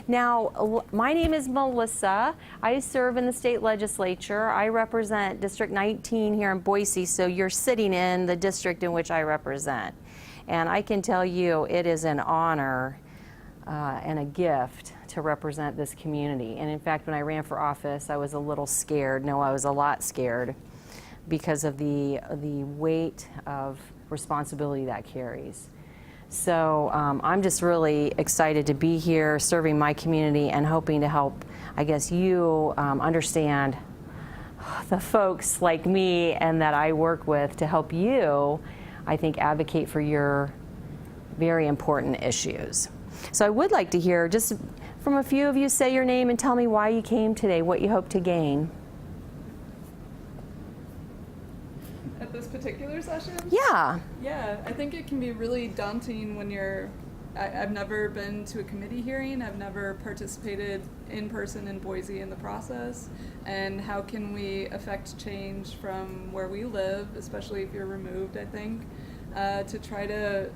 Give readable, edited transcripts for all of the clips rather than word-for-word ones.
Now, my name is Melissa. I serve in the state legislature. I represent District 19 here in Boise, so you're sitting in the district in which I represent. And I can tell you it is an honor and a gift to represent this community. And in fact, when I ran for office, I was a little scared. No, I was a lot scared because of the weight of responsibility that carries. So I'm just really excited to be here serving my community and hoping to help, I guess, you understand the folks like me and that I work with to help you, I think, advocate for your very important issues. So I would like to hear just from a few of you, say your name and tell me why you came today, what you hope to gain. At this particular session? Yeah. Yeah, I think it can be really daunting when I've never been to a committee hearing, I've never participated in person in Boise in the process, and how can we affect change from where we live, especially if you're removed, I think, to try to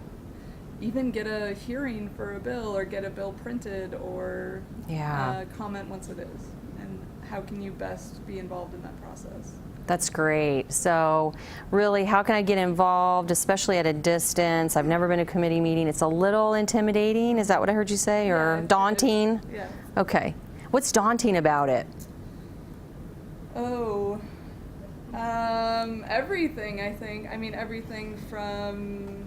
even get a hearing for a bill or get a bill printed or comment once it is, and how can you best be involved in that process? That's great. So really, how can I get involved, especially at a distance? I've never been to a committee meeting. It's a little intimidating. Is that what I heard you say? Or daunting? Yeah. Okay. What's daunting about it? Oh, everything, I think. I mean, everything from,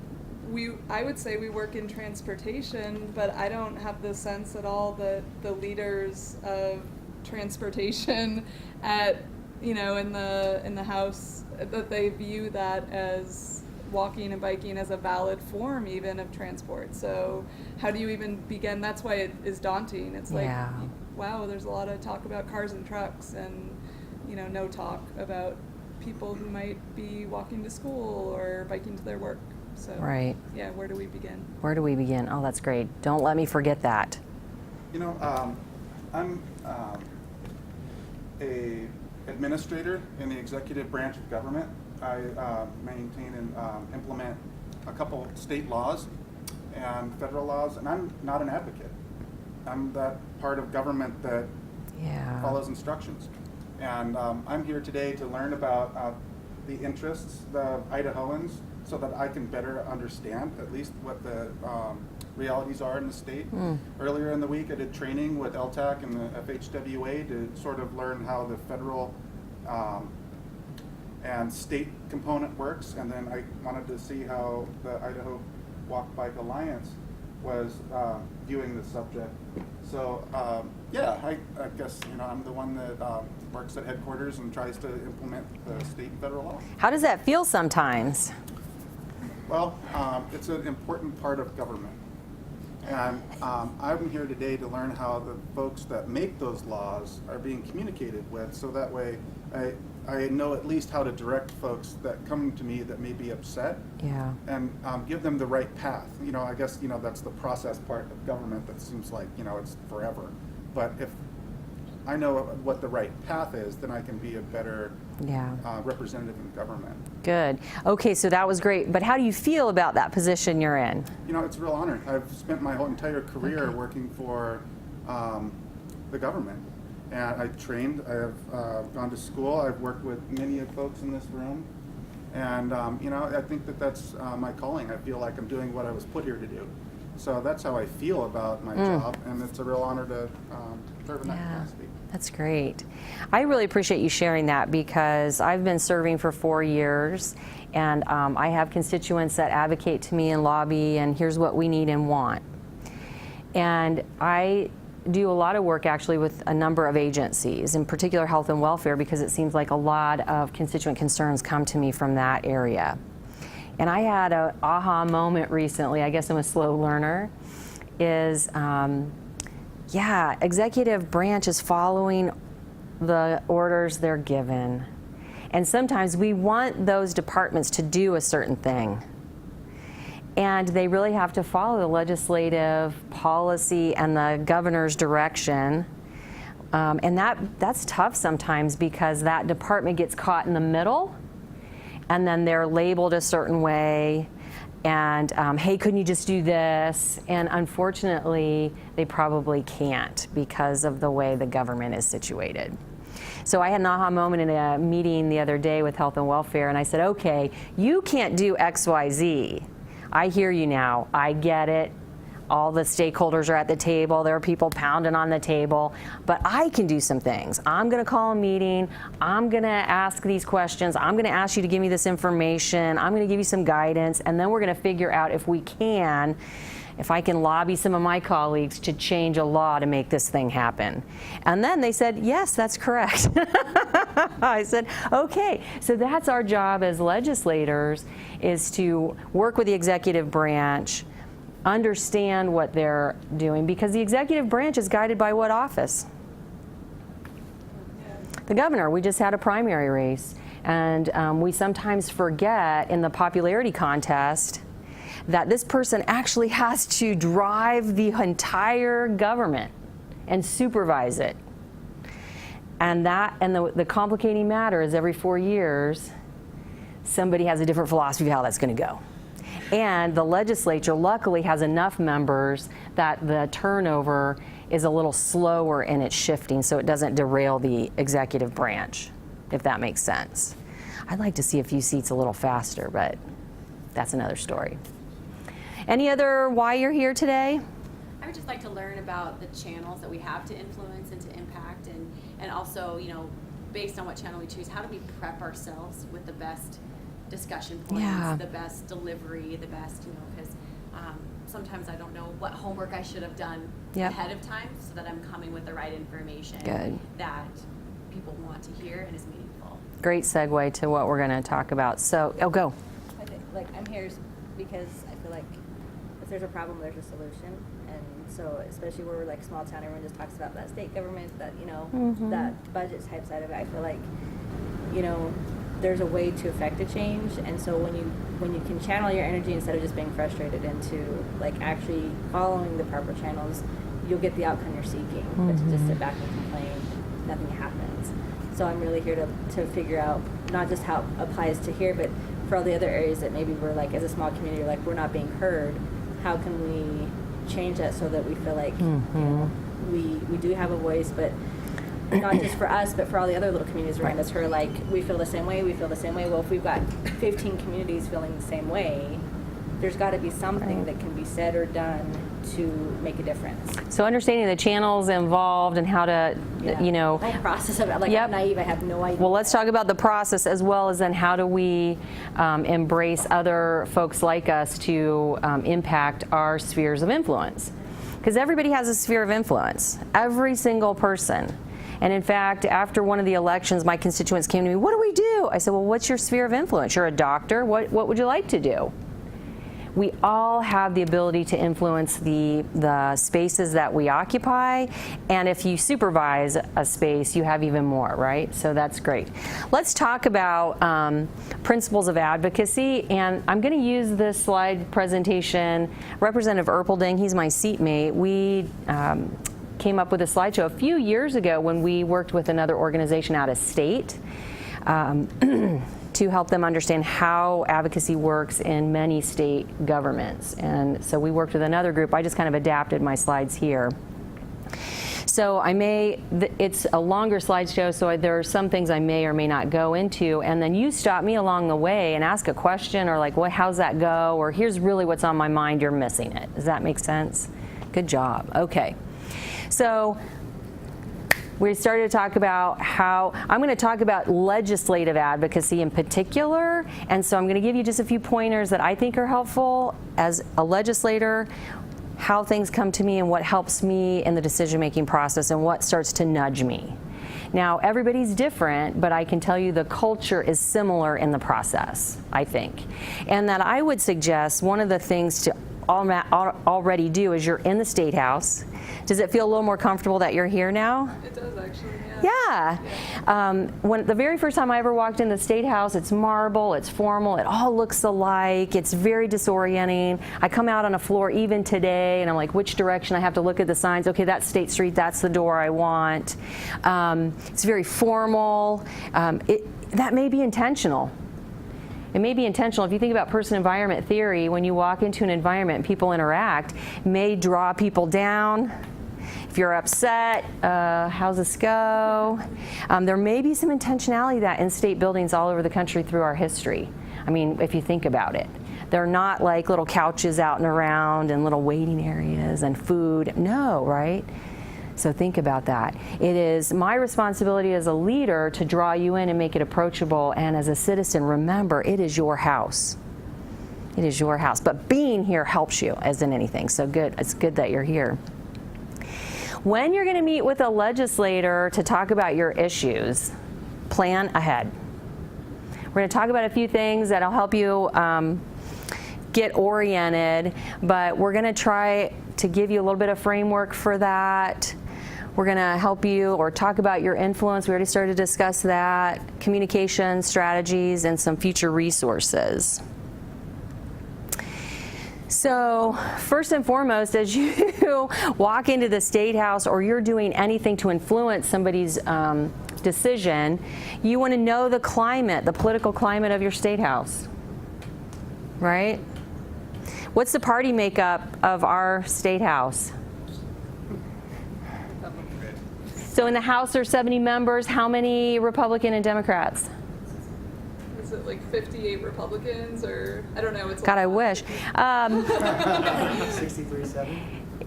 I would say we work in transportation, but I don't have the sense at all that the leaders of transportation in the House, that they view that as walking and biking as a valid form even of transport. So how do you even begin? That's why it is daunting. It's like, wow, there's a lot of talk about cars and trucks and, no talk about people who might be walking to school or biking to their work. So, yeah, where do we begin? Where do we begin? Oh, that's great. Don't let me forget that. I'm a administrator in the executive branch of government. I maintain and implement a couple state laws and federal laws, and I'm not an advocate. I'm that part of government that follows instructions. And I'm here today to learn about the interests of Idahoans so that I can better understand at least what the realities are in the state. Earlier in the week I did training with LTAC and the FHWA to sort of learn how the federal and state component works, and then I wanted to see how the Idaho Walk Bike Alliance was viewing the subject. So I guess I'm the one that works at headquarters and tries to implement the state and federal law. How does that feel sometimes? Well, it's an important part of government. And I'm here today to learn how the folks that make those laws are being communicated with, so that way I know at least how to direct folks that come to me that may be upset and give them the right path. I guess, that's the process part of government that seems like, it's forever. But if I know what the right path is, then I can be a better representative in government. Good. Okay, so that was great. But how do you feel about that position you're in? It's a real honor. I've spent my whole entire career working for the government. And I trained, I've gone to school, I've worked with many of folks in this room. And, I think that that's my calling. I feel like I'm doing what I was put here to do. So that's how I feel about my job, and it's a real honor to serve in that capacity. That's great. I really appreciate you sharing that, because I've been serving for 4 years, and I have constituents that advocate to me and lobby, and here's what we need and want. And I do a lot of work actually with a number of agencies, in particular health and welfare, because it seems like a lot of constituent concerns come to me from that area. And I had an aha moment recently, I guess I'm a slow learner, is executive branch is following the orders they're given. And sometimes we want those departments to do a certain thing. And they really have to follow the legislative policy and the governor's direction. And that's tough sometimes, because that department gets caught in the middle, and then they're labeled a certain way. and hey, couldn't you just do this? And unfortunately, they probably can't because of the way the government is situated. So I had an aha moment in a meeting the other day with Health and Welfare, and I said, okay, you can't do X, Y, Z. I hear you now. I get it. All the stakeholders are at the table. There are people pounding on the table. But I can do some things. I'm going to call a meeting. I'm going to ask these questions. I'm going to ask you to give me this information. I'm going to give you some guidance. And then we're going to figure out if I can lobby some of my colleagues to change a law to make this thing happen. And then they said, yes, that's correct. I said, okay. So that's our job as legislators, is to work with the executive branch, understand what they're doing, because the executive branch is guided by what office? The governor. We just had a primary race, and we sometimes forget in the popularity contest that this person actually has to drive the entire government and supervise it. And the complicating matter is every 4 years, somebody has a different philosophy of how that's going to go. And the legislature luckily has enough members that the turnover is a little slower in its shifting, so it doesn't derail the executive branch, if that makes sense. I'd like to see a few seats a little faster, but that's another story. Any other why you're here today? I would just like to learn about the channels that we have to influence and to impact, and also, you know, based on what channel we choose, how do we prep ourselves with the best discussion points, the best delivery, the best, you know, because sometimes I don't know what homework I should have done ahead of time so that I'm coming with the right information that people want to hear and is meaningful. Great segue to what we're going to talk about. So, go. I think, like, I'm here because I feel like if there's a problem, there's a solution. And so, especially where we're like small town, everyone just talks about that state government, that, you know, that budget type side of it. I feel like, you know, there's a way to affect a change, and so when you can channel your energy instead of just being frustrated into like actually following the proper channels, you'll get the outcome you're seeking. But to just sit back and complain, nothing happens. So I'm really here to figure out not just how it applies to here, but for all the other areas that maybe we're like, as a small community, like we're not being heard. How can we change that so that we feel like you know, we do have a voice, but not just for us, but for all the other little communities around us who are like, we feel the same way, we feel the same way. Well, if we've got 15 communities feeling the same way, there's got to be something that can be said or done to make a difference. So understanding the channels involved and how to, you know. The whole process of it, like I'm naive, I have no idea. Well, let's talk about the process as well as then how do we embrace other folks like us to impact our spheres of influence. Because everybody has a sphere of influence, every single person. And in fact, after one of the elections, my constituents came to me, what do we do? I said, well, what's your sphere of influence? You're a doctor. What would you like to do? We all have the ability to influence the spaces that we occupy. And if you supervise a space, you have even more, right? So that's great. Let's talk about principles of advocacy. And I'm going to use this slide presentation. Representative Erpelding, he's my seatmate. We came up with a slideshow a few years ago when we worked with another organization out of state to help them understand how advocacy works in many state governments. And so we worked with another group. I just kind of adapted my slides here. So it's a longer slideshow, so there are some things I may or may not go into, and then you stop me along the way and ask a question or like, well, how's that go? Or here's really what's on my mind, you're missing it. Does that make sense? Good job. Okay. So we started to talk about I'm going to talk about legislative advocacy in particular, and so I'm going to give you just a few pointers that I think are helpful as a legislator, how things come to me and what helps me in the decision-making process and what starts to nudge me. Now, everybody's different, but I can tell you the culture is similar in the process, I think. And that I would suggest one of the things to already do is you're in the State House. Does it feel a little more comfortable that you're here now? It does actually, Yeah. When the very first time I ever walked in the State House, it's marble, it's formal, it all looks alike, it's very disorienting. I come out on a floor even today and I'm like, which direction? I have to look at the signs. Okay, that's State Street, that's the door I want. It's very formal. That may be intentional. It may be intentional. If you think about person-environment theory, when you walk into an environment and people interact, it may draw people down. If you're upset, how's this go? There may be some intentionality of that in state buildings all over the country through our history. I mean, if you think about it. They're not like little couches out and around and little waiting areas and food. No, right? So think about that. It is my responsibility as a leader to draw you in and make it approachable. And as a citizen, remember, it is your house. It is your house. But being here helps you, as in anything. So good. It's good that you're here. When you're going to meet with a legislator to talk about your issues, plan ahead. We're going to talk about a few things that'll help you get oriented, but we're going to try to give you a little bit of framework for that. We're going to help you or talk about your influence. We already started to discuss that, communication strategies, and some future resources. So first and foremost, as you walk into the State House or you're doing anything to influence somebody's decision, you want to know the climate, the political climate of your State House, right? What's the party makeup of our State House? So in the House there's 70 members. How many Republican and Democrats? Is it like 58 Republicans or I don't know? It's God, I wish. 63-7.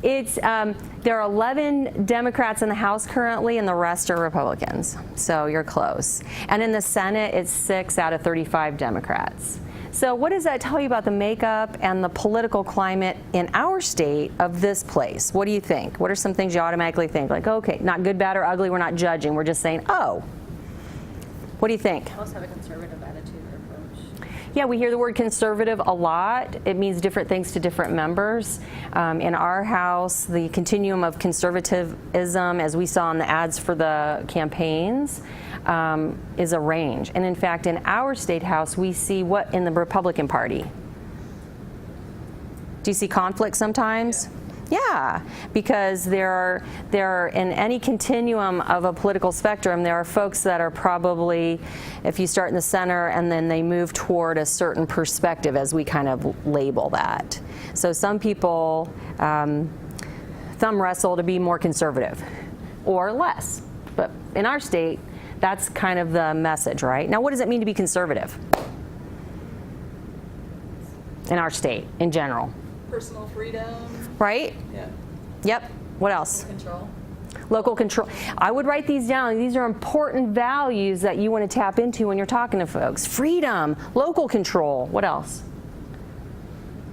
It's there are 11 Democrats in the House currently, and the rest are Republicans. So you're close. And in the Senate, it's 6 out of 35 Democrats. So what does that tell you about the makeup and the political climate in our state of this place? What do you think? What are some things you automatically think? Like, okay, not good, bad, or ugly. We're not judging. We're just saying, oh. What do you think? Most have a conservative attitude or approach. Yeah, we hear the word conservative a lot. It means different things to different members. In our house, the continuum of conservatism, as we saw in the ads for the campaigns, is a range. And in fact, in our State House, we see what in the Republican Party? Do you see conflict sometimes? Yeah, because there are in any continuum of a political spectrum, there are folks that are probably, if you start in the center and then they move toward a certain perspective, as we kind of label that. So some people thumb wrestle to be more conservative or less. But in our state, that's kind of the message, right? Now, what does it mean to be conservative in our state in general? personal freedom. Right? Yeah. Yep. What else? Control. Local control. I would write these down. These are important values that you want to tap into when you're talking to folks. Freedom, local control. What else?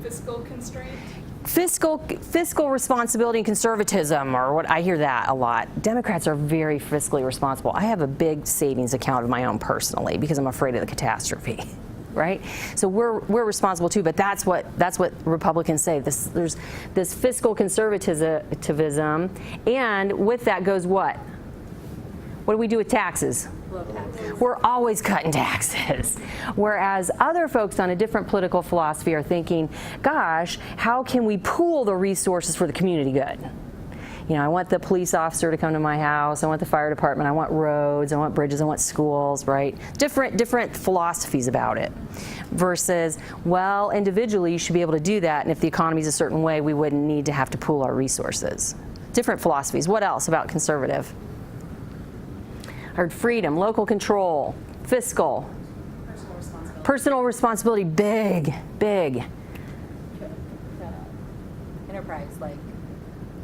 Fiscal constraint. Fiscal responsibility and conservatism, or what I hear that a lot. Democrats are very fiscally responsible. I have a big savings account of my own personally because I'm afraid of the catastrophe. Right? So we're responsible too, but that's what Republicans say. There's this fiscal conservatism, and with that goes what? What do we do with taxes? Low taxes. We're always cutting taxes. Whereas other folks on a different political philosophy are thinking, gosh, how can we pool the resources for the community good? You know, I want the police officer to come to my house. I want the fire department. I want roads. I want bridges. I want schools, right? Different philosophies about it. Versus, well, individually, you should be able to do that. And if the economy's a certain way, we wouldn't need to have to pool our resources. Different philosophies. What else about conservative? I heard freedom, local control, fiscal. Personal responsibility. Personal responsibility, big. Enterprise, like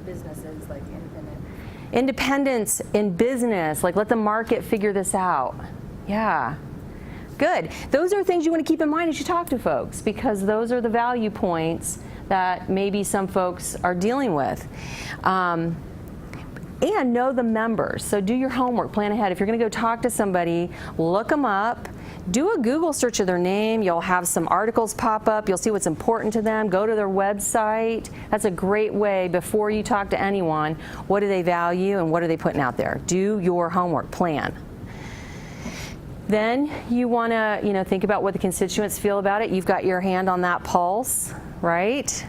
businesses, like independent. Independence in business, like let the market figure this out. Yeah, good. Those are things you want to keep in mind as you talk to folks, because those are the value points that maybe some folks are dealing with. And know the members. So do your homework, plan ahead. If you're going to go talk to somebody, look them up. Do a Google search of their name. You'll have some articles pop up. You'll see what's important to them. Go to their website. That's a great way before you talk to anyone. What do they value and what are they putting out there? Do your homework, plan. Then you want to, think about what the constituents feel about it. You've got your hand on that pulse, right?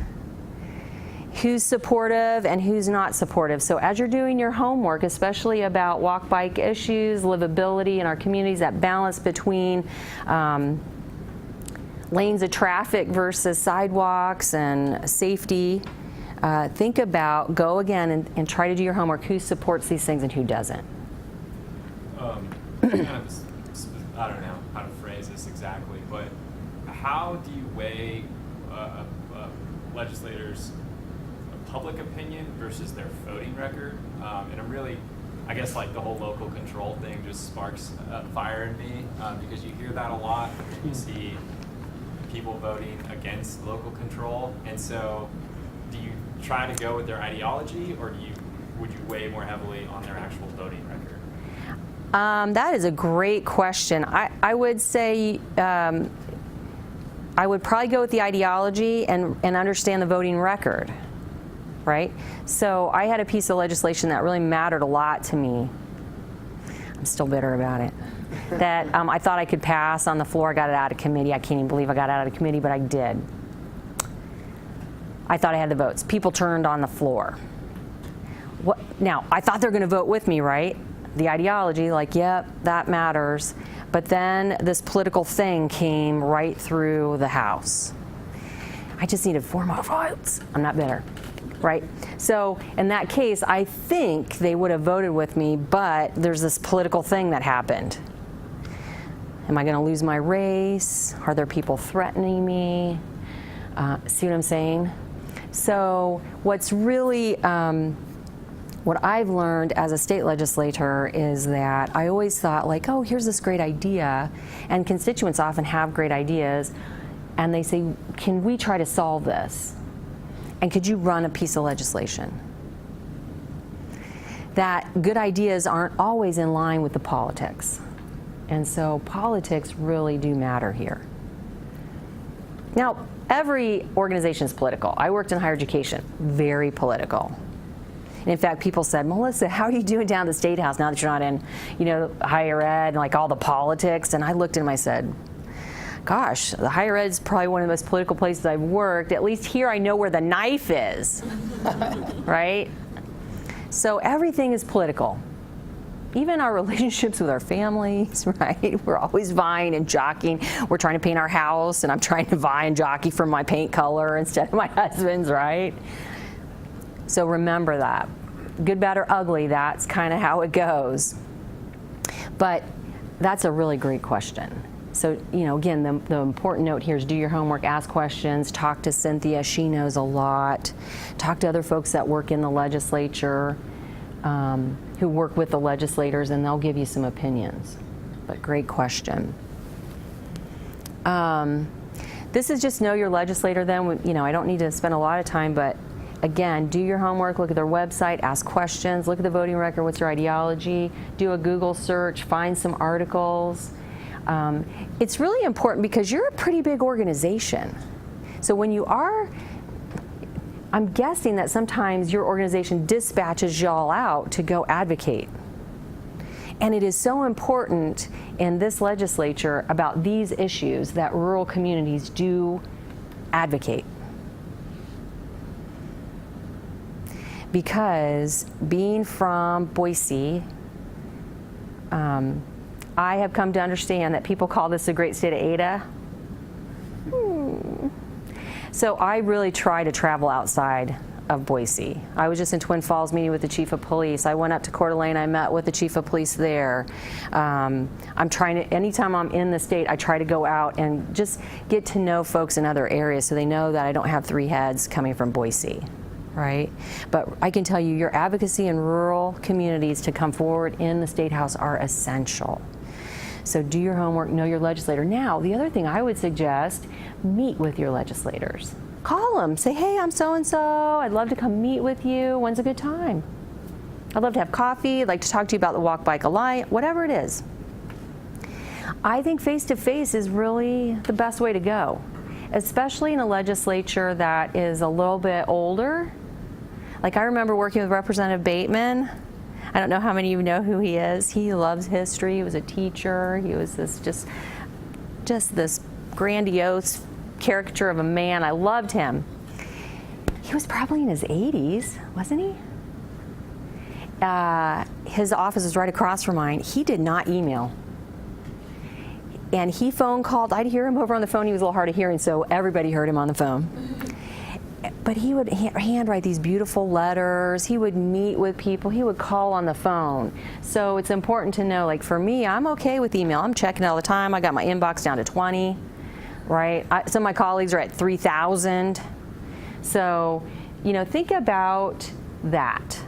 Who's supportive and who's not supportive. So as you're doing your homework, especially about walk bike issues, livability in our communities, that balance between lanes of traffic versus sidewalks and safety. Think about, go again and try to do your homework. Who supports these things and who doesn't? Kind of, I don't know how to phrase this exactly, but how do you weigh legislators' public opinion versus their voting record? And I'm really, I guess like the whole local control thing just sparks a fire in me because you hear that a lot. You see people voting against local control, and so do you try to go with their ideology, or would you weigh more heavily on their actual voting record? That is a great question. I would say I would probably go with the ideology and understand the voting record, right? So I had a piece of legislation that really mattered a lot to me. I'm still bitter about it. That I thought I could pass on the floor. I got it out of committee. I can't even believe I got it out of committee, but I did. I thought I had the votes. People turned on the floor. Now, I thought they were going to vote with me, right? The ideology, like, yep, that matters. But then this political thing came right through the House. I just needed 4 more votes. I'm not bitter, right? So in that case, I think they would have voted with me, but there's this political thing that happened. Am I going to lose my race? Are there people threatening me? See what I'm saying? So what's really, what I've learned as a state legislator is that I always thought like, oh, here's this great idea. And constituents often have great ideas. And they say, can we try to solve this? And could you run a piece of legislation? That good ideas aren't always in line with the politics. And so politics really do matter here. Now, every organization is political. I worked in higher education, very political. And in fact, people said, Melissa, how are you doing down at the State House now that you're not in, higher ed and like all the politics? And I looked at them, I said, gosh, the higher ed is probably one of the most political places I've worked. At least here I know where the knife is, right? So everything is political. Even our relationships with our families, right? We're always vying and jockeying. We're trying to paint our house, and I'm trying to vie and jockey for my paint color instead of my husband's, right? So remember that. Good, bad, or ugly, that's kind of how it goes. But that's a really great question. So, again, the important note here is do your homework, ask questions, talk to Cynthia. She knows a lot. Talk to other folks that work in the legislature, who work with the legislators, and they'll give you some opinions. But great question. This is just know your legislator then. I don't need to spend a lot of time, but again, do your homework, look at their website, ask questions, look at the voting record, what's their ideology, do a Google search, find some articles. It's really important because you're a pretty big organization. So when you are, I'm guessing that sometimes your organization dispatches y'all out to go advocate. And it is so important in this legislature about these issues that rural communities do advocate. Because being from Boise, I have come to understand that people call this the great state of Ada. So I really try to travel outside of Boise. I was just in Twin Falls meeting with the chief of police. I went up to Coeur d'Alene, I met with the chief of police there. I'm trying to, anytime I'm in the state, I try to go out and just get to know folks in other areas so they know that I don't have 3 heads coming from Boise. Right? But I can tell you your advocacy in rural communities to come forward in the State House are essential. So do your homework, know your legislator. Now, the other thing I would suggest, meet with your legislators. Call them, say, hey, I'm so-and-so, I'd love to come meet with you. When's a good time? I'd love to have coffee, I'd like to talk to you about the Walk Bike Alliance, whatever it is. I think face-to-face is really the best way to go, especially in a legislature that is a little bit older. Like I remember working with Representative Bateman. I don't know how many of you know who he is. He loves history. He was a teacher. He was this just this grandiose caricature of a man. I loved him. He was probably in his 80s, wasn't he? His office is right across from mine. He did not email. And he phone called. I'd hear him over on the phone. He was a little hard of hearing, so everybody heard him on the phone. But he would handwrite these beautiful letters. He would meet with people. He would call on the phone. So it's important to know, like for me, I'm okay with email. I'm checking it all the time. I got my inbox down to 20, right? Some of my colleagues are at 3,000. So, think about that.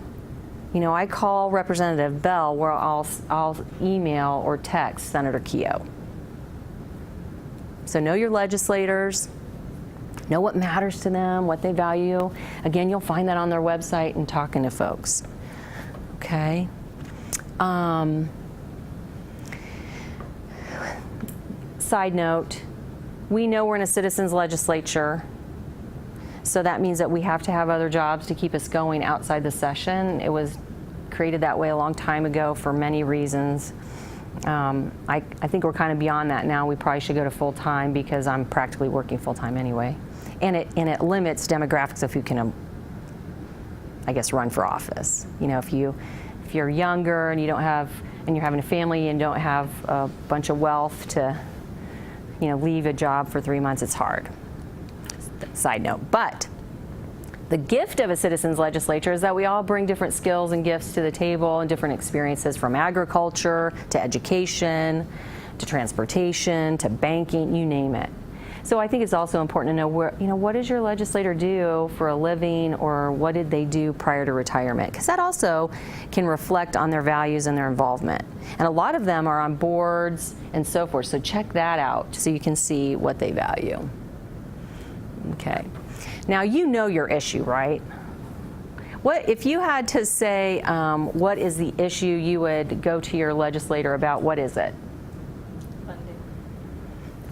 I call Representative Bell where I'll email or text Senator Keogh. So know your legislators. Know what matters to them, what they value. Again, you'll find that on their website and talking to folks. Okay. Side note, we know we're in a citizens legislature, so that means that we have to have other jobs to keep us going outside the session. It was created that way a long time ago for many reasons. I think we're kind of beyond that now. We probably should go to full-time because I'm practically working full-time anyway. And it limits demographics of who can, I guess, run for office. If you're younger and you're having a family and don't have a bunch of wealth to, leave a job for 3 months, it's hard. Side note. But the gift of a citizens legislature is that we all bring different skills and gifts to the table and different experiences, from agriculture to education to transportation to banking, you name it. So I think it's also important to know what does your legislator do for a living, or what did they do prior to retirement? Because that also can reflect on their values and their involvement. And a lot of them are on boards and so forth. So check that out so you can see what they value. Okay. Now your issue, right? What if you had to say what is the issue you would go to your legislator about? What is it? Funding.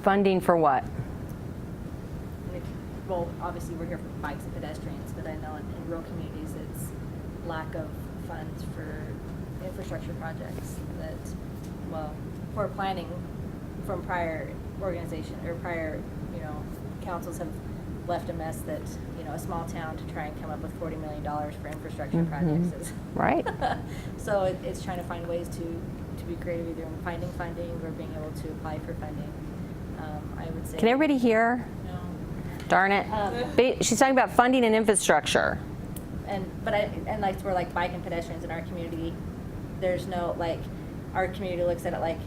Funding for what? Well, obviously we're here for bikes and pedestrians, but I know in rural communities it's lack of funds for infrastructure projects that, for planning from prior organization or prior, councils have left a mess that, a small town to try and come up with $40 million for infrastructure projects is. Right. So it's trying to find ways to be creative, either in finding funding or being able to apply for funding. I would say. Can everybody hear? No. Darn it. She's talking about funding and infrastructure. And like for like bike and pedestrians in our community, there's no, our community looks at it like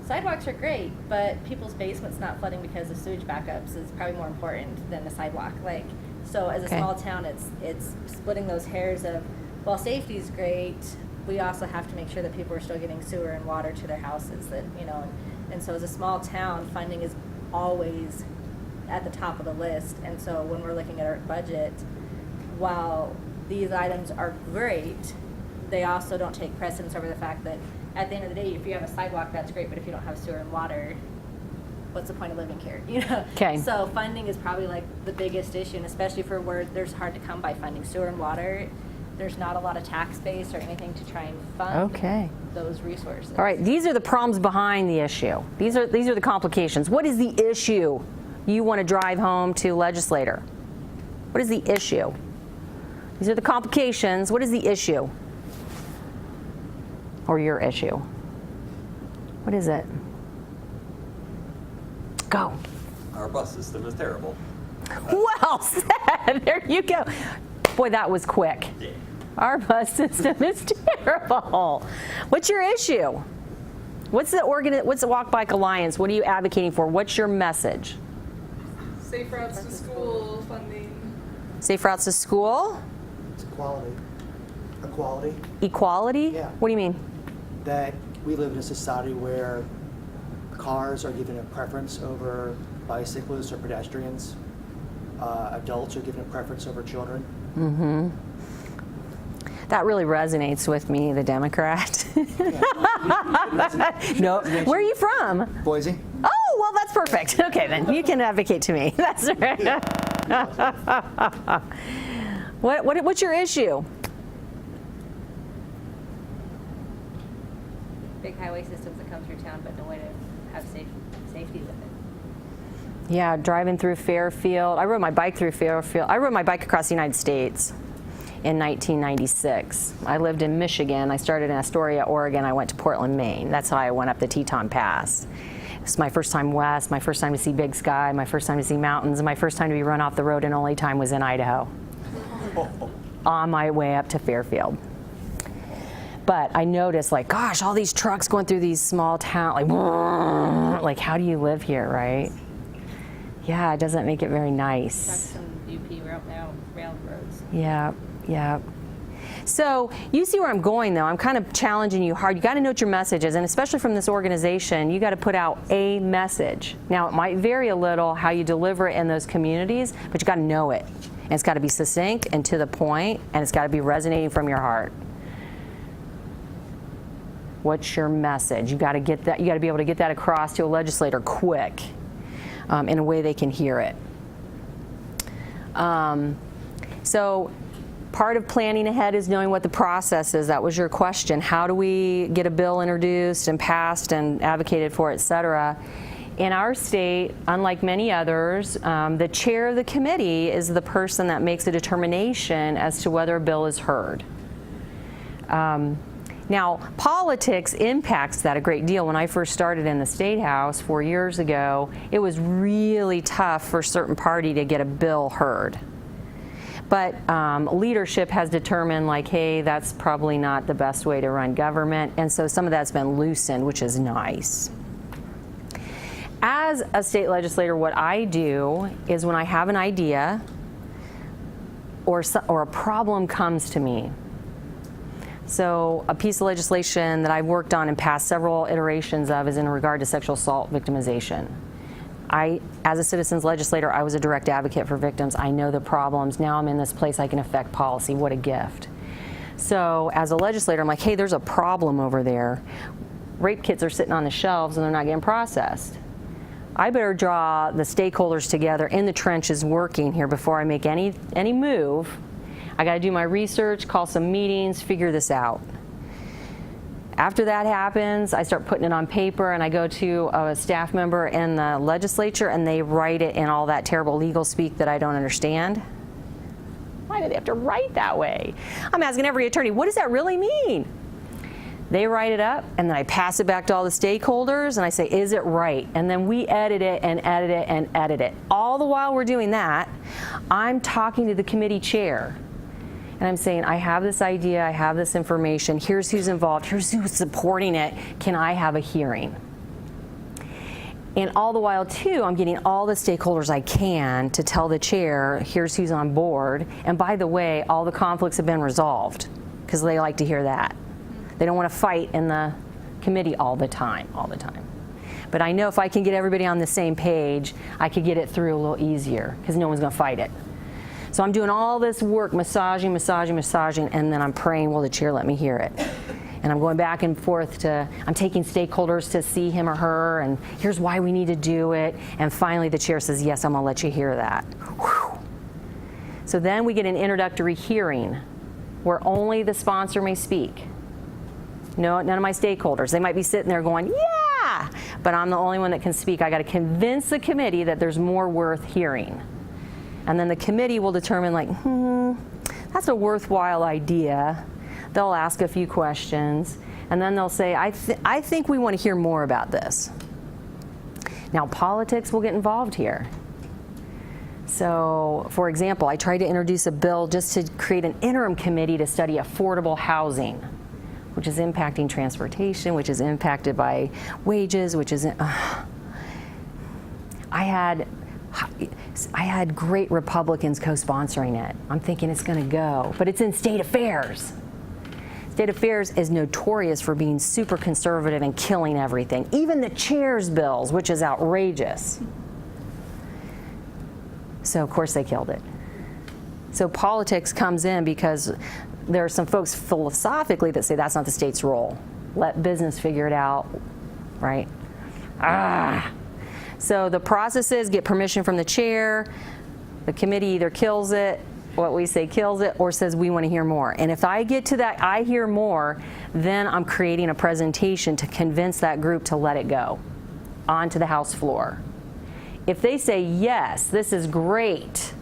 sidewalks are great, but people's basements not flooding because of sewage backups is probably more important than the sidewalk. So as a small town, it's splitting those hairs of, well, safety's great, we also have to make sure that people are still getting sewer and water to their houses, and so as a small town, funding is always at the top of the list. And so when we're looking at our budget, while these items are great, they also don't take precedence over the fact that at the end of the day, if you have a sidewalk, that's great, but if you don't have sewer and water, what's the point of living here? Okay. So funding is probably the biggest issue, and especially for where there's hard to come by funding. Sewer and water, there's not a lot of tax base or anything to try and fund those resources. All right, these are the problems behind the issue. These are the complications. What is the issue you want to drive home to legislator? What is the issue? These are the complications. What is the issue? Or your issue? What is it? Go. Our bus system is terrible. Well said. There you go. Boy, that was quick. Yeah. Our bus system is terrible. What's your issue? What's the Walk Bike Alliance? What are you advocating for? What's your message? Safe routes to school funding. Safe routes to school? It's equality. Equality. Equality? Yeah. What do you mean? That we live in a society where cars are given a preference over bicyclists or pedestrians. Adults are given a preference over children. Mm-hmm. That really resonates with me, the Democrat. No, where are you from? Boise. Oh, well, that's perfect. Okay, then you can advocate to me. That's right. What's your issue? Big highway systems that come through town, but no way to have safety with it. Yeah, driving through Fairfield. I rode my bike through Fairfield. I rode my bike across the United States in 1996. I lived in Michigan. I started in Astoria, Oregon. I went to Portland, Maine. That's how I went up the Teton Pass. It's my first time west, my first time to see big sky, my first time to see mountains, and my first time to be run off the road, and only time was in Idaho on my way up to Fairfield. But I noticed, like, gosh, all these trucks going through these small towns, like how do you live here, right? Yeah, it doesn't make it very nice. Trucks and UP railroads. Yeah, yeah. So you see where I'm going, though. I'm kind of challenging you hard. You got to know what your message is, and especially from this organization, you got to put out a message. Now, it might vary a little how you deliver it in those communities, but you got to know it. And it's got to be succinct and to the point, and it's got to be resonating from your heart. What's your message? You got to get that. You got to be able to get that across to a legislator quick, in a way they can hear it. So part of planning ahead is knowing what the process is. That was your question. How do we get a bill introduced and passed and advocated for, et cetera? In our state, unlike many others, the chair of the committee is the person that makes a determination as to whether a bill is heard. Now, politics impacts that a great deal. When I first started in the State House 4 years ago, it was really tough for a certain party to get a bill heard. But leadership has determined, like, hey, that's probably not the best way to run government, and so some of that's been loosened, which is nice. As a state legislator, what I do is when I have an idea or a problem comes to me. So a piece of legislation that I've worked on and passed several iterations of is in regard to sexual assault victimization. As a citizens legislator, I was a direct advocate for victims. I know the problems. Now I'm in this place I can affect policy. What a gift. So as a legislator, I'm like, hey, there's a problem over there. Rape kits are sitting on the shelves and they're not getting processed. I better draw the stakeholders together in the trenches working here before I make any move. I got to do my research, call some meetings, figure this out. After that happens, I start putting it on paper, and I go to a staff member in the legislature, and they write it in all that terrible legal speak that I don't understand. Why do they have to write that way? I'm asking every attorney, what does that really mean? They write it up, and then I pass it back to all the stakeholders, and I say, is it right? And then we edit it and edit it and edit it. All the while we're doing that, I'm talking to the committee chair. And I'm saying, I have this idea, I have this information, here's who's involved, here's who's supporting it, can I have a hearing? And all the while, too, I'm getting all the stakeholders I can to tell the chair, here's who's on board, and by the way, all the conflicts have been resolved, because they like to hear that. They don't want to fight in the committee all the time. But I know if I can get everybody on the same page, I could get it through a little easier, because no one's going to fight it. So I'm doing all this work, massaging, and then I'm praying, will the chair let me hear it? And I'm going back and forth I'm taking stakeholders to see him or her, and here's why we need to do it. And finally the chair says, yes, I'm gonna let you hear that. Whew. So then we get an introductory hearing where only the sponsor may speak. No, none of my stakeholders. They might be sitting there going, yeah, but I'm the only one that can speak. I gotta convince the committee that there's more worth hearing. And then the committee will determine, like, that's a worthwhile idea. They'll ask a few questions, and then they'll say, I think we want to hear more about this. Now, politics will get involved here. So, for example, I tried to introduce a bill just to create an interim committee to study affordable housing, which is impacting transportation, which is impacted by wages, which is... I had great Republicans co-sponsoring it. I'm thinking it's going to go, but it's in state affairs. State affairs is notorious for being super conservative and killing everything, even the chair's bills, which is outrageous. So of course they killed it. So politics comes in because there are some folks philosophically that say that's not the state's role. Let business figure it out, right? So the process is get permission from the chair. The committee either kills it, what we say kills it, or says we want to hear more. And if I get to that, I hear more, then I'm creating a presentation to convince that group to let it go onto the House floor. If they say, yes, this is great,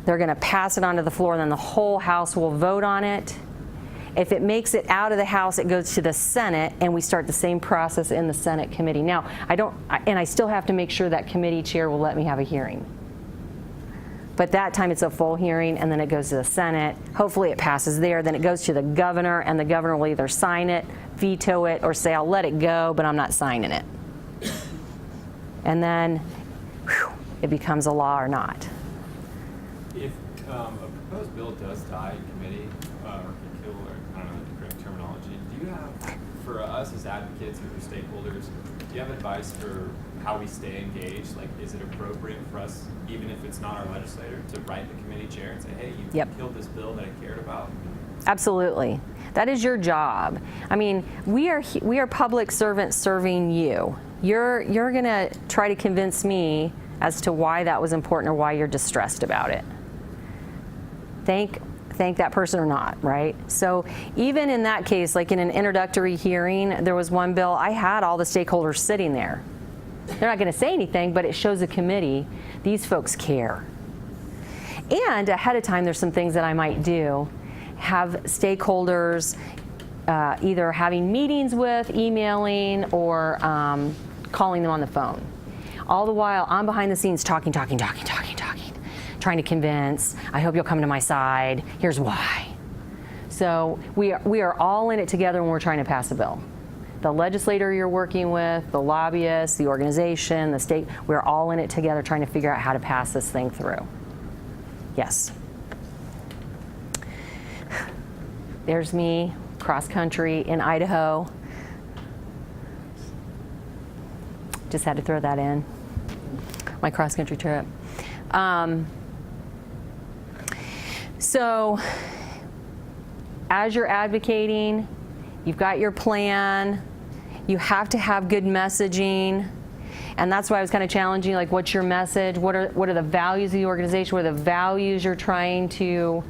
they're going to pass it onto the floor, and then the whole House will vote on it. If it makes it out of the House, it goes to the Senate, and we start the same process in the Senate committee. Now, I still have to make sure that committee chair will let me have a hearing. But that time it's a full hearing, and then it goes to the Senate. Hopefully it passes there. Then it goes to the governor, and the governor will either sign it, veto it, or say, I'll let it go, but I'm not signing it. And then it becomes a law or not. If a proposed bill does die in committee, or kill, or I don't know the correct terminology, do you have, for us as advocates or for stakeholders, do you have advice for how we stay engaged? Like, is it appropriate for us, even if it's not our legislator, to write the committee chair and say, hey, you killed this bill that I cared about? Absolutely. That is your job. I mean, we are public servants serving you. You're going to try to convince me as to why that was important or why you're distressed about it. Thank that person or not, right? So even in that case, like in an introductory hearing, there was one bill, I had all the stakeholders sitting there. They're not going to say anything, but it shows the committee, these folks care. And ahead of time, there's some things that I might do. Have stakeholders either having meetings with, emailing, or calling them on the phone. All the while, I'm behind the scenes talking, trying to convince. I hope you'll come to my side. Here's why. So we are all in it together when we're trying to pass a bill. The legislator you're working with, the lobbyists, the organization, the state, we're all in it together trying to figure out how to pass this thing through. Yes. There's me, cross country in Idaho. Just had to throw that in. My cross country trip. So as you're advocating, you've got your plan, you have to have good messaging, and that's why I was kind of challenging, like, what's your message? What are the values of the organization? What are the values you're trying to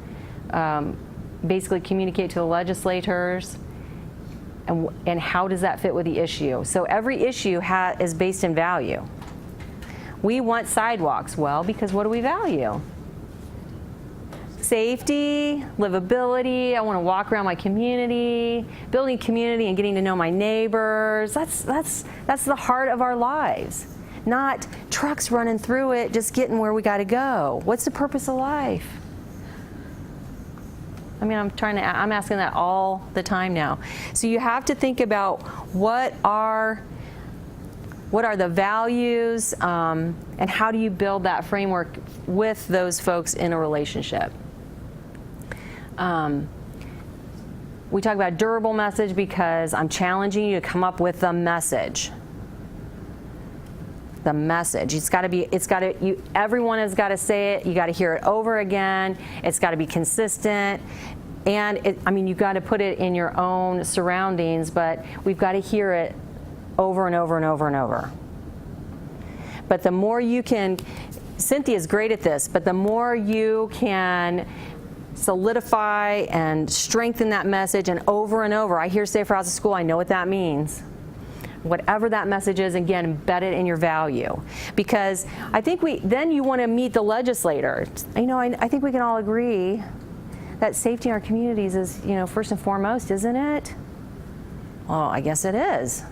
basically communicate to the legislators? And how does that fit with the issue? So every issue is based in value. We want sidewalks. Well, because what do we value? Safety, livability. I want to walk around my community, building community and getting to know my neighbors. That's the heart of our lives. Not trucks running through it, just getting where we got to go. What's the purpose of life? I mean, I'm asking that all the time now. So you have to think about what are the values, and how do you build that framework with those folks in a relationship. We talk about durable message because I'm challenging you to come up with the message. The message. Everyone has got to say it. You got to hear it over again. It's got to be consistent. And you've got to put it in your own surroundings, but we've got to hear it over and over and over and over. But the more you can, Cynthia's great at this, but the more you can solidify and strengthen that message and over, I hear Safer House of School, I know what that means. Whatever that message is, again, embed it in your value. Because I think then you want to meet the legislator. I think we can all agree that safety in our communities is, first and foremost, isn't it? Well, I guess it is.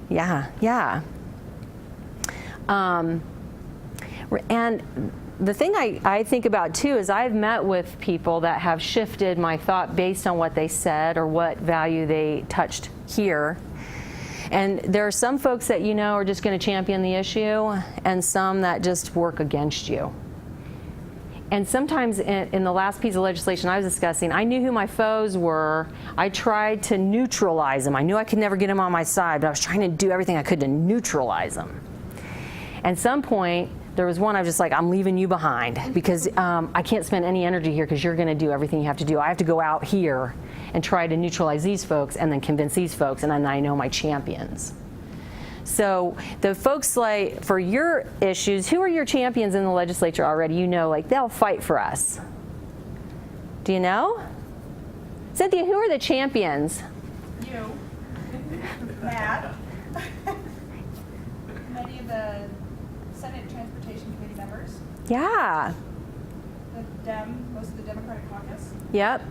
Yeah. And the thing I think about too is I've met with people that have shifted my thought based on what they said or what value they touched here. And there are some folks that are just going to champion the issue, and some that just work against you. And sometimes in the last piece of legislation I was discussing, I knew who my foes were. I tried to neutralize them. I knew I could never get them on my side, but I was trying to do everything I could to neutralize them. At some point, there was one I was just like, I'm leaving you behind because I can't spend any energy here because you're going to do everything you have to do. I have to go out here and try to neutralize these folks and then convince these folks, and then I know my champions. So the folks, like, for your issues, who are your champions in the legislature already? They'll fight for us. Do you know? Cynthia, who are the champions? You, Matt, many of the Senate Transportation Committee members, Yeah. most of the Democratic caucus, Yep.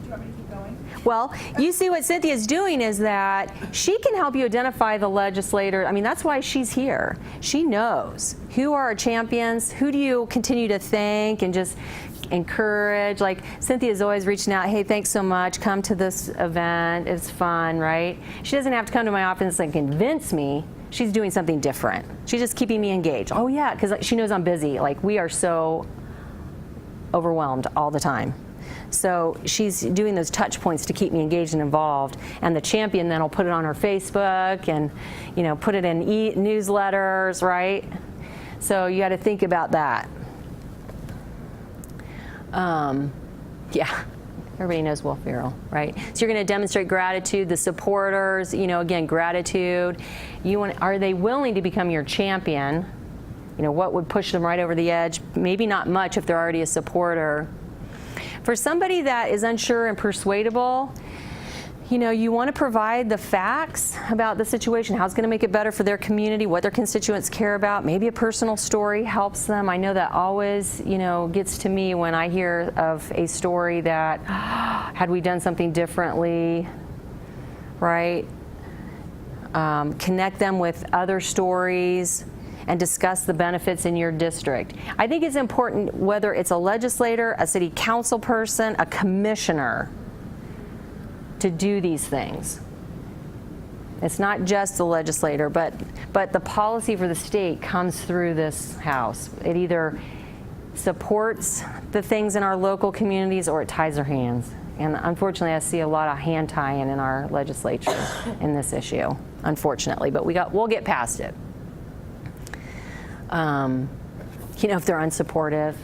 you want me to keep going? Well, you see what Cynthia's doing is that she can help you identify the legislator. I mean, that's why she's here. She knows who are our champions, who do you continue to thank and just encourage. Like Cynthia's always reaching out, hey, thanks so much, come to this event, it's fun, right? She doesn't have to come to my office and convince me. She's doing something different. She's just keeping me engaged. Oh yeah, because she knows I'm busy. Like we are so overwhelmed all the time. So she's doing those touch points to keep me engaged and involved. And the champion then will put it on her Facebook and, you know, put it in newsletters, right? So you got to think about that. Yeah, everybody knows Will Ferrell, right? So you're going to demonstrate gratitude. The supporters, you know, again, gratitude. Are they willing to become your champion? You know, what would push them right over the edge? Maybe not much if they're already a supporter. For somebody that is unsure and persuadable, you know, you want to provide the facts about the situation, how it's going to make it better for their community, what their constituents care about. Maybe a personal story helps them. I know that always, you know, gets to me when I hear of a story that, had we done something differently, right? Connect them with other stories and discuss the benefits in your district. I think it's important whether it's a legislator, a city council person, a commissioner, to do these things. It's not just the legislator, but the policy for the state comes through this house. It either supports the things in our local communities or it ties their hands. And unfortunately, I see a lot of hand tying in our legislature in this issue, unfortunately, but we'll get past it. You know, if they're unsupportive,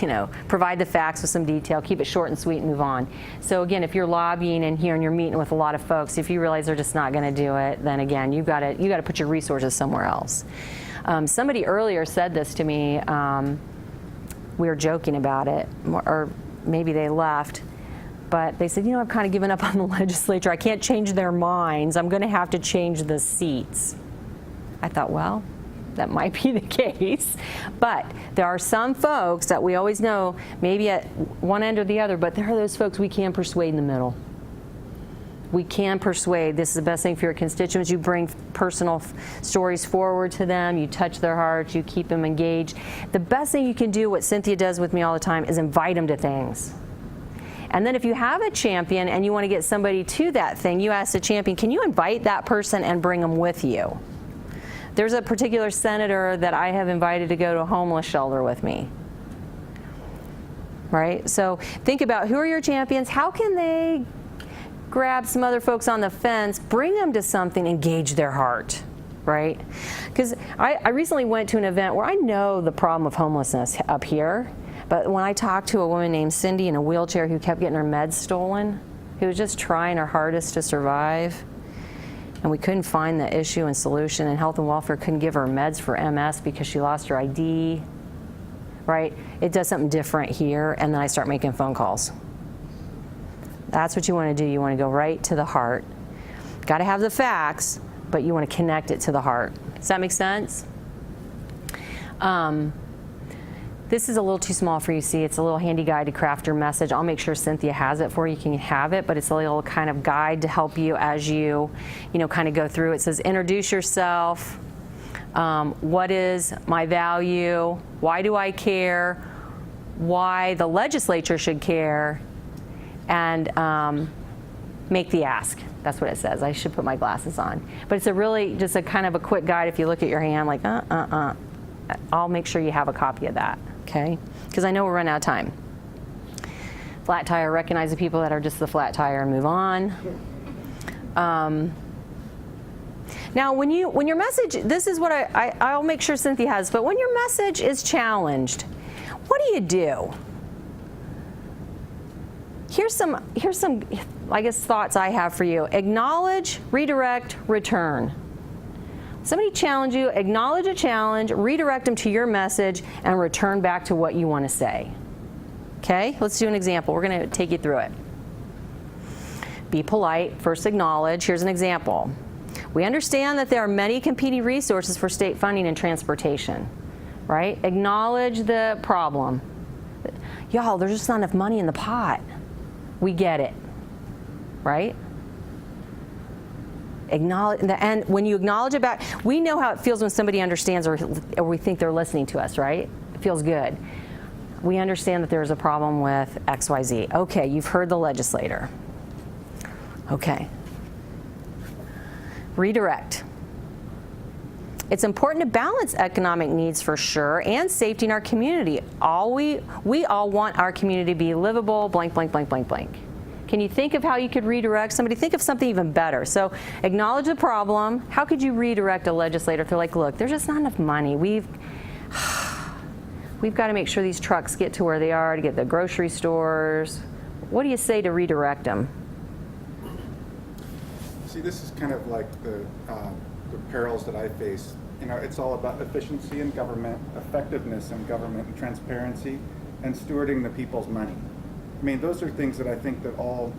you know, provide the facts with some detail, keep it short and sweet and move on. So again, if you're lobbying in here and you're meeting with a lot of folks, if you realize they're just not going to do it, then again, you got to put your resources somewhere else. Somebody earlier said this to me. We were joking about it, or maybe they left, but they said, you know, I've kind of given up on the legislature. I can't change their minds. I'm going to have to change the seats. I thought, well, that might be the case, but there are some folks that we always know, maybe at one end or the other, but there are those folks we can persuade in the middle. We can persuade this is the best thing for your constituents. You bring personal stories forward to them, you touch their hearts, you keep them engaged. The best thing you can do, what Cynthia does with me all the time, is invite them to things. And then if you have a champion and you want to get somebody to that thing, you ask the champion, can you invite that person and bring them with you? There's a particular senator that I have invited to go to a homeless shelter with me. Right? So think about who are your champions, how can they grab some other folks on the fence, bring them to something, engage their heart, right? Because I recently went to an event where I know the problem of homelessness up here, but when I talked to a woman named Cindy in a wheelchair who kept getting her meds stolen, who was just trying her hardest to survive, and we couldn't find the issue and solution, and Health and Welfare couldn't give her meds for MS because she lost her ID, right? It does something different here, and then I start making phone calls. That's what you want to do. You want to go right to the heart. Got to have the facts, but you want to connect it to the heart. Does that make sense? This is a little too small for you to see. It's a little handy guide to craft your message. I'll make sure Cynthia has it for you. You can have it, but it's a little kind of guide to help you as you know, kind of go through. It says, introduce yourself. What is my value? Why do I care? Why the legislature should care? And make the ask. That's what it says. I should put my glasses on. But it's a really just a kind of a quick guide. If you look at your hand, like, I'll make sure you have a copy of that, okay? Because I know we're running out of time. Flat tire, recognize the people that are just the flat tire and move on. Now, when your message, this is what I'll make sure Cynthia has, but when your message is challenged, what do? Here's some, I guess, thoughts I have for you. Acknowledge, redirect, return. Somebody challenge you, acknowledge a challenge, redirect them to your message, and return back to what you want to say. Okay, let's do an example. We're going to take you through it. Be polite, first acknowledge. Here's an example. We understand that there are many competing resources for state funding and transportation, right? Acknowledge the problem. Y'all, there's just not enough money in the pot. We get it, right? Acknowledge, and when you acknowledge it back, we know how it feels when somebody understands or we think they're listening to us, right? It feels good. We understand that there's a problem with XYZ. Okay, you've heard the legislator. Okay. Redirect. It's important to balance economic needs for sure and safety in our community. We all want our community to be livable, blank, blank, blank, blank, blank. Can you think of how you could redirect somebody? Think of something even better. So acknowledge the problem. How could you redirect a legislator if they're like, look, there's just not enough money. We've got to make sure these trucks get to where they are to get the grocery stores. What do you say to redirect them? See, this is kind of like the perils that I face. You know, it's all about efficiency in government, effectiveness in government, and transparency, and stewarding the people's money. I mean, those are things that I think that all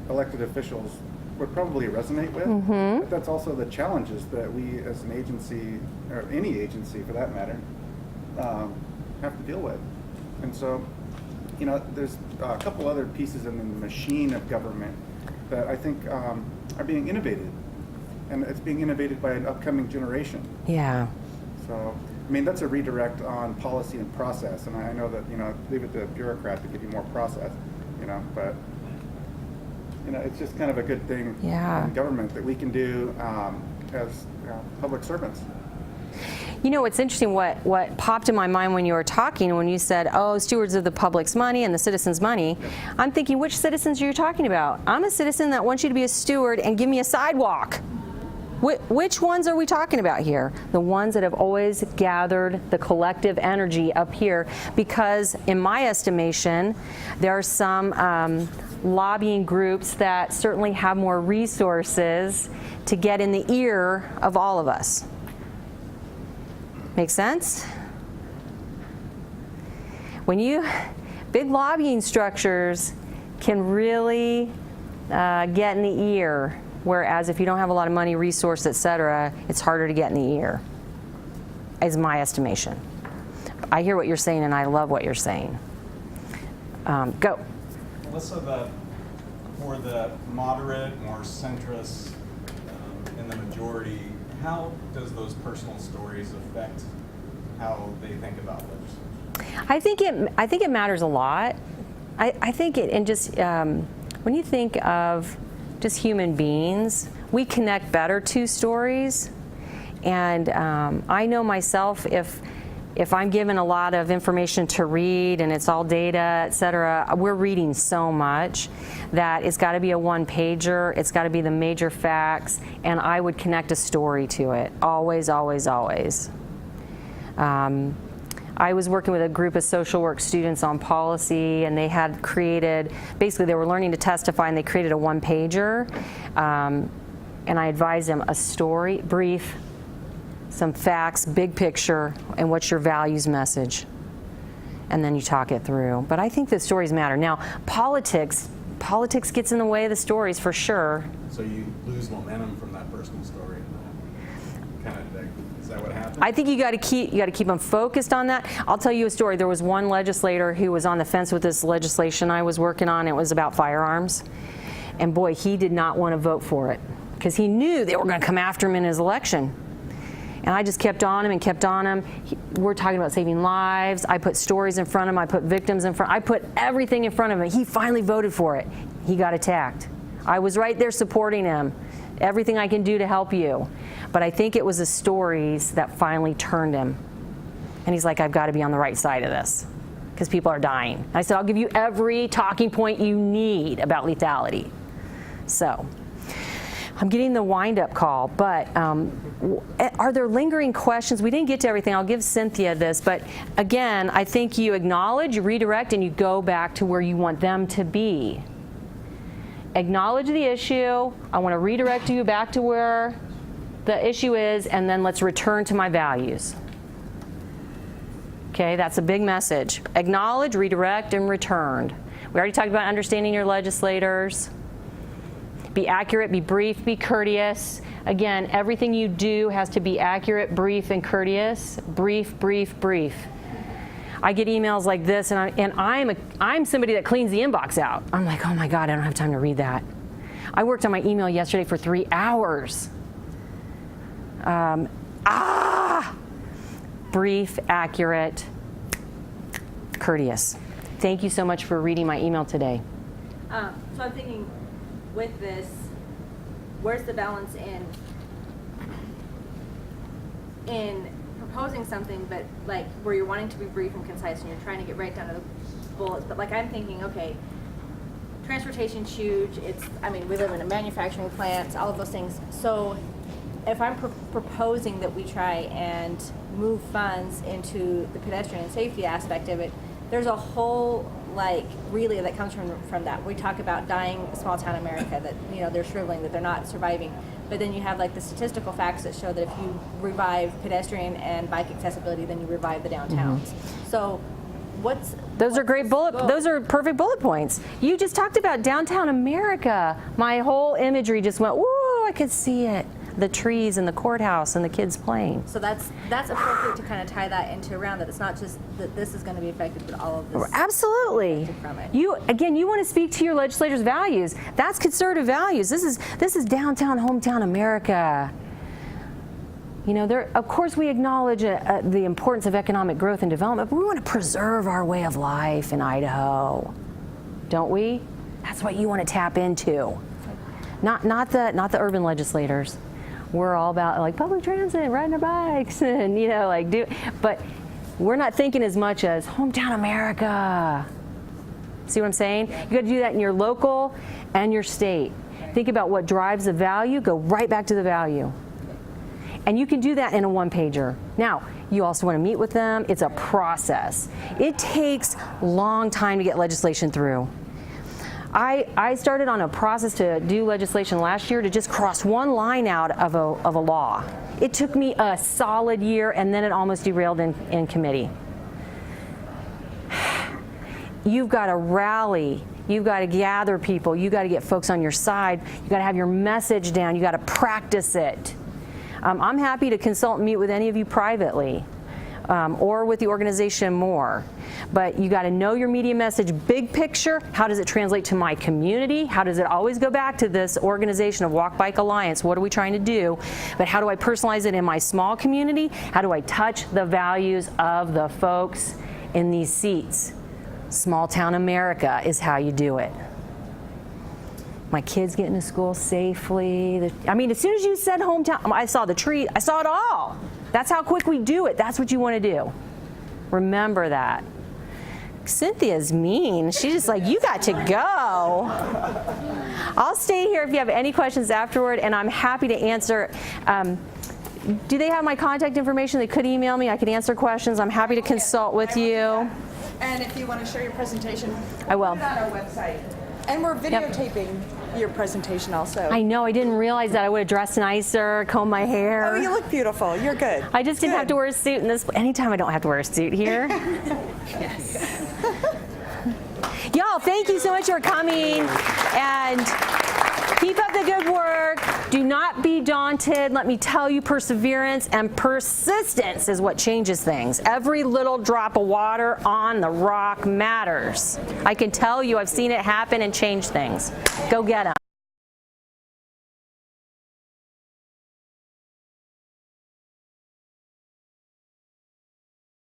elected officials would probably resonate with. Mm-hmm. But that's also the challenges that we as an agency, or any agency for that matter, have to deal with. And so, you know, there's a couple other pieces in the machine of government that I think are being innovated. And it's being innovated by an upcoming generation. Yeah. So, I mean, that's a redirect on policy and process. And I know that, you know, leave it to a bureaucrat to give you more process, you know, but, you know, it's just kind of a good thing in government that we can do as public servants. You know, it's interesting what popped in my mind when you were talking, when you said, oh, stewards of the public's money and the citizens' money. I'm thinking, which citizens are you talking about? I'm a citizen that wants you to be a steward and give me a sidewalk. Which ones are we talking about here? The ones that have always gathered the collective energy up here, because in my estimation, there are some lobbying groups that certainly have more resources to get in the ear of all of us. Make sense? Big lobbying structures can really get in the ear, whereas if you don't have a lot of money, resource, etc., it's harder to get in the ear, is my estimation. I hear what you're saying, and I love what you're saying. Go. Melissa, for the moderate, more centrist in the majority, how does those personal stories affect how they think about legislation? I think it matters a lot. I think it, and just when you think of just human beings, we connect better to stories. And I know myself, if I'm given a lot of information to read and it's all data, et cetera, we're reading so much that it's got to be a one-pager, it's got to be the major facts, and I would connect a story to it. Always, always, always. I was working with a group of social work students on policy, and they had created, basically they were learning to testify, and they created a one-pager, and I advised them a story, brief, some facts, big picture, and what's your values message. And then you talk it through. But I think the stories matter. Now, politics gets in the way of the stories for sure. So you lose momentum from that personal story. Kind of, is that what happens? I think you got to keep them focused on that. I'll tell you a story. There was one legislator who was on the fence with this legislation I was working on. It was about firearms. And boy, he did not want to vote for it because he knew they were going to come after him in his election. And I just kept on him and kept on him. We're talking about saving lives. I put stories in front of him. I put victims in front. I put everything in front of him. He finally voted for it. He got attacked. I was right there supporting him. Everything I can do to help you. But I think it was the stories that finally turned him. And he's like, I've got to be on the right side of this because people are dying. And I said, I'll give you every talking point you need about lethality. So I'm getting the wind-up call, but are there lingering questions? We didn't get to everything. I'll give Cynthia this, but again, I think you acknowledge, you redirect, and you go back to where you want them to be. Acknowledge the issue. I want to redirect you back to where the issue is, and then let's return to my values. Okay, that's a big message. Acknowledge, redirect, and returned. We already talked about understanding your legislators. Be accurate, be brief, be courteous. Again, everything you do has to be accurate, brief, and courteous. Brief, brief, brief. I get emails like this, and I'm somebody that cleans the inbox out. I'm like, oh my God, I don't have time to read that. I worked on my email yesterday for 3 hours. Brief, accurate, courteous. Thank you so much for reading my email today. So I'm thinking, with this, where's the balance in proposing something, but like where you're wanting to be brief and concise and you're trying to get right down to the bullets, but like I'm thinking, okay, transportation's huge. We live in a manufacturing plant, all of those things. So if I'm proposing that we try and move funds into the pedestrian safety aspect of it, there's a whole relay that comes from that. We talk about dying small town America, that they're shriveling, that they're not surviving. But then you have the statistical facts that show that if you revive pedestrian and bike accessibility, then you revive the downtowns. Mm-hmm. So Those are great those are perfect bullet points. You just talked about downtown America. My whole imagery just went, whoa, I could see it. The trees and the courthouse and the kids playing. So that's appropriate to kind of tie that into around that. It's not just that this is going to be affected, but all of this. Absolutely. From it. You want to speak to your legislators' values. That's conservative values. This is downtown, hometown America. Of course we acknowledge the importance of economic growth and development, but we want to preserve our way of life in Idaho, don't we? That's what you want to tap into. Not the urban legislators. We're all about public transit, riding our bikes, and but we're not thinking as much as hometown America. See what I'm saying? You got to do that in your local and your state. Think about what drives the value, go right back to the value. And you can do that in a one-pager. Now, you also want to meet with them. It's a process. It takes a long time to get legislation through. I started on a process to do legislation last year to just cross one line out of a law. It took me a solid year, and then it almost derailed in committee. You've got to rally. You've got to gather people. You've got to get folks on your side. You've got to have your message down. You've got to practice it. I'm happy to consult and meet with any of you privately. Or with the organization more. But you got to know your media message, big picture. How does it translate to my community? How does it always go back to this organization of Walk Bike Alliance? What are we trying to do? But how do I personalize it in my small community? How do I touch the values of the folks in these seats? Small town America is how you do it. My kids getting to school safely. As soon as you said hometown, I saw the tree, I saw it all. That's how quick we do it. That's what you want to do. Remember that. Cynthia's mean. She's just like, you got to go. I'll stay here if you have any questions afterward, and I'm happy to answer. Do they have my contact information? They could email me. I could answer questions. I'm happy to consult with you. And if you want to share your presentation, I will. put it on our website. And we're videotaping your presentation also. I know. I didn't realize that. I would have dressed nicer, combed my hair. Oh, you look beautiful. You're good. I just didn't have to wear a suit in this. Anytime I don't have to wear a suit here. Yes. Y'all, thank you so much for coming. And keep up the good work. Do not be daunted. Let me tell you, perseverance and persistence is what changes things. Every little drop of water on the rock matters. I can tell you I've seen it happen and change things. Go get them.